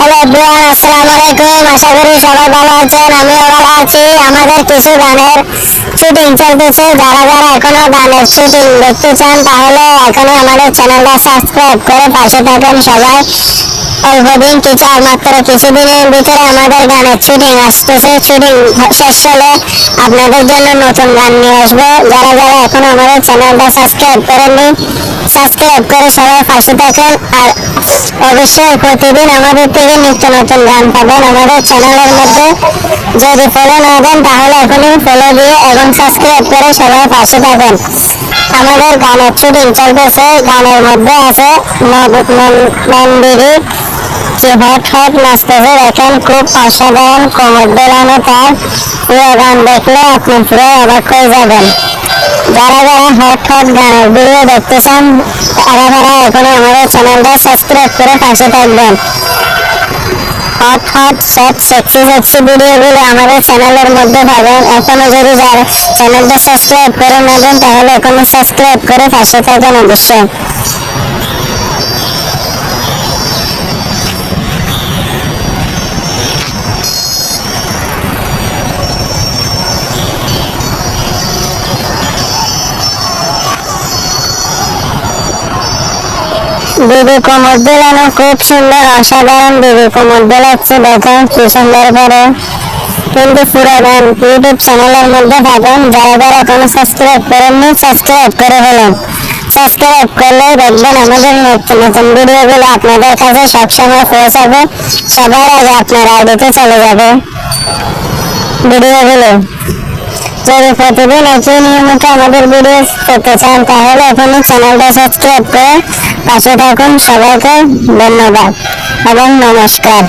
Hello everyone, আসসালামু আলাইকুম। আশা করি সবাই ভালো আছেন। আমিও ভালো আছি। আমাদের কিছু গানের শুটিং চলতেছে। যারা যারা এখনো গানের শুটিং দেখতে চান তাহলে এখনো আমাদের চ্যানেলটা সাবস্ক্রাইব করে পাশে থাকেন সবাই। অল্পদিন কিছু মাত্র কিছুদিনের ভিতরে আমাদের গানের শুটিং আসতেছে। শুটিং শেষ হলে আপনাদের জন্য নতুন গান নিয়ে আসবো। যারা যারা এখনো আমাদের চ্যানেলটা সাবস্ক্রাইব করেননি, সাবস্ক্রাইব করে সবাই পাশে থাকেন। আর অবশ্যই প্রতিদিন আমাদের থেকে নিত্য নতুন গান পাবেন আমাদের চ্যানেলের মধ্যে। যদি ফলো না দেন তাহলে এখনই ফলো দিয়ে এবং সাবস্ক্রাইব করে সবাই পাশে থাকেন। আমাদের গানের শুটিং চলতেছে। গানের মধ্যে আছে মন্দিরি যে হট হট নাচতেছে, দেখেন খুব অসাধারণ কোমর দোলানো তার। পুরো গান দেখলে আপনি পুরো অবাক হয়ে যাবেন। যারা যারা হট হট গানের ভিডিও দেখতে চান তারা এখনো আমাদের চ্যানেলটা সাবস্ক্রাইব করে পাশে থাকবেন। হট হট সব সেক্সি ভিডিওগুলো আমাদের চ্যানেলের মধ্যে পাবেন। এখনো যদি যারা চ্যানেলটা সাবস্ক্রাইব করে না দেন তাহলে এখনো সাবস্ক্রাইব করে পাশে থাকবেন অবশ্যই। দিদি কোমর দোলানো খুব সুন্দর, অসাধারণ। দিদি কোমর দোলাচ্ছে, দেখেন কি সুন্দর করে। কিন্তু পুরো গান ইউটিউব চ্যানেলের মধ্যে পাবেন। যারা যারা এখনো সাবস্ক্রাইব করেননি সাবস্ক্রাইব করে হলেন। সাবস্ক্রাইব করলে দেখবেন আমাদের নতুন নতুন ভিডিওগুলো আপনাদের কাছে সবসময় পৌঁছাবে। সবার আগে আপনার আইডিতে চলে যাবে ভিডিওগুলো। যদি প্রতিদিন একই নিয়মিত আমাদের ভিডিও পেতে চান তাহলে এখনই চ্যানেলটা সাবস্ক্রাইব করে পাশে থাকুন। সবাইকে ধন্যবাদ এবং নমস্কার।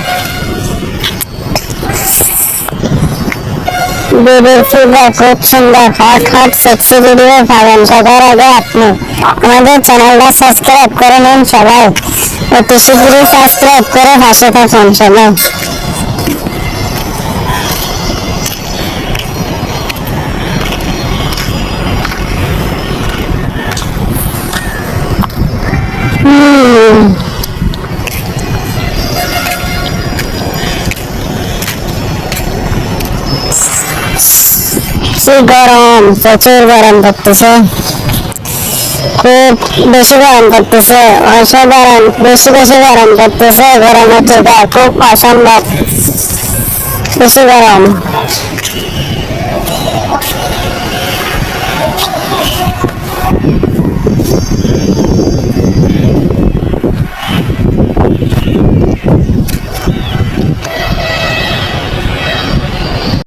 দিদির ফিডব্যাক খুব সুন্দর, হট হট সেক্সি ভিডিও পাবেন সবার আগে আপনি। আমাদের চ্যানেলটা সাবস্ক্রাইব করে নিন সবাই। অতি শীঘ্রই সাবস্ক্রাইব করে পাশে থাকুন সবাই। গরম, প্রচুর গরম করতেছে, খুব বেশি গরম করতেছে, অসাধারণ বেশি বেশি গরম করতেছে। গরমের থেকে খুব অসম্ভব বেশি গরম।